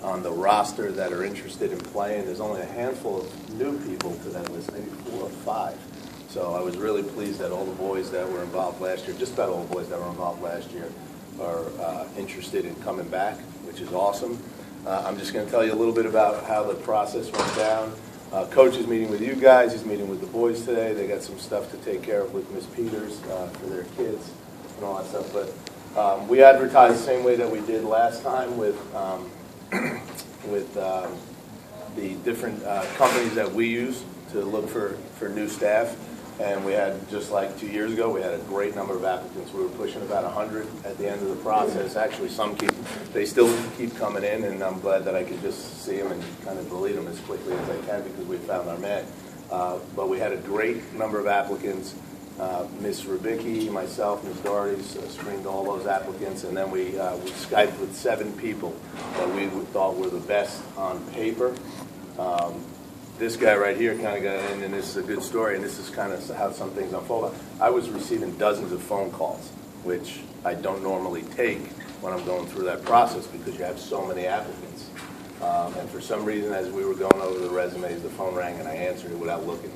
on the roster that are interested in playing. There's only a handful of new people to that list, maybe 4 or 5. So I was really pleased that all the boys that were involved last year, just about all the boys that were involved last year, are interested in coming back, which is awesome. I'm just going to tell you a little bit about how the process went down. Coach is meeting with you guys. He's meeting with the boys today. They got some stuff to take care of with Miss Peters for their kids and all that stuff. But we advertised the same way that we did last time with the different companies that we use to look for new staff. And we had, just like 2 years ago, we had a great number of applicants. We were pushing about 100 at the end of the process. Actually, they still keep coming in, and I'm glad that I could just see them and kind of delete them as quickly as I can because we found our man. But we had a great number of applicants. Ms. Rubicki, myself, Ms. Doherty screened all those applicants, and then we Skyped with 7 people that we thought were the best on paper. This guy right here kind of got in, and this is a good story, and this is kind of how some things unfold. I was receiving dozens of phone calls, which I don't normally take when I'm going through that process because you have so many applicants. And for some reason, as we were going over the resumes, the phone rang, and I answered it without looking.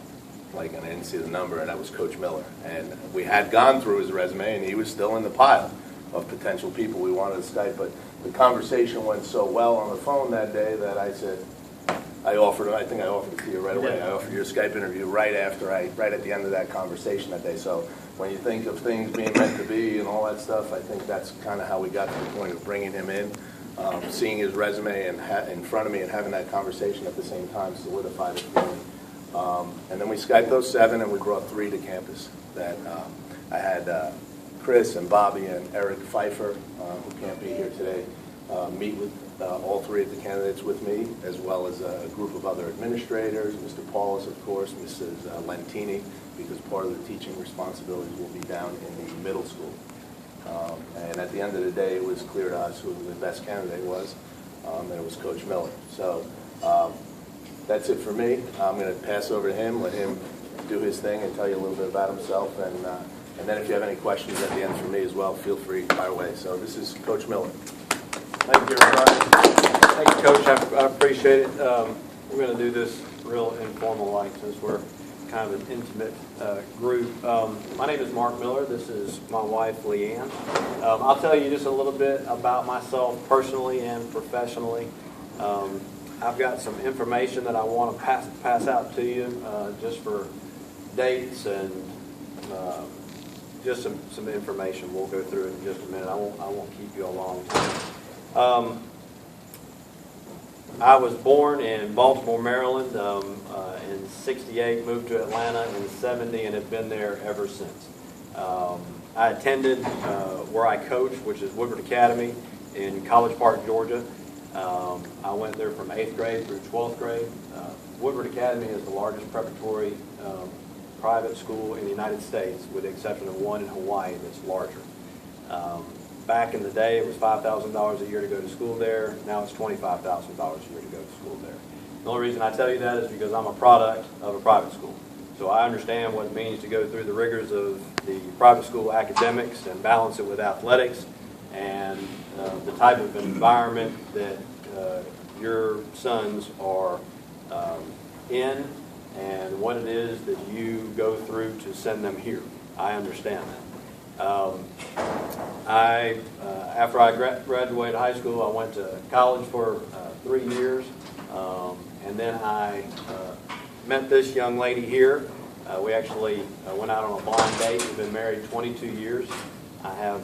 And I didn't see the number, and that was Coach Miller. And we had gone through his resume, and he was still in the pile of potential people we wanted to Skype. But the conversation went so well on the phone that day that I said, I think I offered it to you right away. I offered you a Skype interview right at the end of that conversation that day. So when you think of things being meant to be and all that stuff, I think that's kind of how we got to the point of bringing him in. Seeing his resume in front of me and having that conversation at the same time solidified it for me. And then we Skyped those 7, and we brought 3 to campus. That I had Chris and Bobby and Eric Pfeiffer, who can't be here today, meet with all 3 of the candidates with me, as well as a group of other administrators, Mr. Paulus, of course, Mrs. Lentini, because part of the teaching responsibilities will be down in the middle school. And at the end of the day, it was clear to us who the best candidate was, and it was Coach Miller. So that's it for me. I'm going to pass over to him, let him do his thing and tell you a little bit about himself. And then if you have any questions at the end for me as well, feel free to fire away. So this is Coach Miller. Thank you, everybody. Thank you, Coach. I appreciate it. We're going to do this real informal, like, since we're kind of an intimate group. My name is Mark Miller. This is my wife, Leanne. I'll tell you just a little bit about myself personally and professionally. I've got some information that I want to pass out to you just for dates and just some information. We'll go through it in just a minute. I won't keep you a long time. I was born in Baltimore, Maryland in '68, moved to Atlanta in '70, and have been there ever since. I attended where I coach, which is Woodward Academy in College Park, Georgia. I went there from 8th grade through 12th grade. Woodward Academy is the largest preparatory private school in the United States, with the exception of one in Hawaii that's larger. Back in the day, it was $5,000 a year to go to school there. Now it's $25,000 a year to go to school there. The only reason I tell you that is because I'm a product of a private school. So I understand what it means to go through the rigors of the private school academics and balance it with athletics and the type of environment that your sons are in and what it is that you go through to send them here. I understand that. After I graduated high school, I went to college for 3 years, and then I met this young lady here. We actually went out on a blind date. We've been married 22 years. I have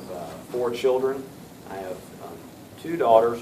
4 children. I have 3 daughters.